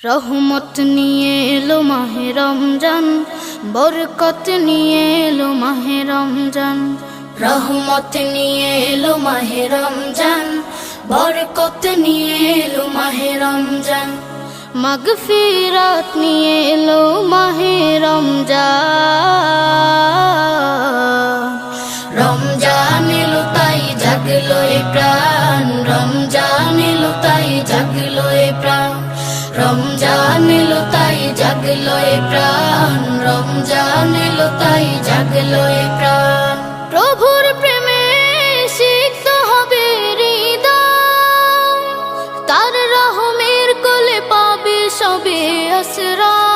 রহমত নিয়ে এলো মাহে রমজান, বরকত নিয়ে এলো মাহে রমজান। রহমত নিয়ে এলো মাহে রমজান, বরকত নিয়ে এলো মাহে রমজান। মাগফিরাত নিয়ে এলো মাহে রমজান। রমজান এলো তাই জাগলো এ প্রাণ, রমজান এলো তাই জাগলো এ প্রাণ। রমজান এলো তাই জাগলো এ প্রাণ, রমজান এলো তাই জাগলো এ প্রাণ। প্রভুর প্রেমে সিক্ত হবে হৃদয়, তার রহমের কোলে পাবে সবে আশ্রয়।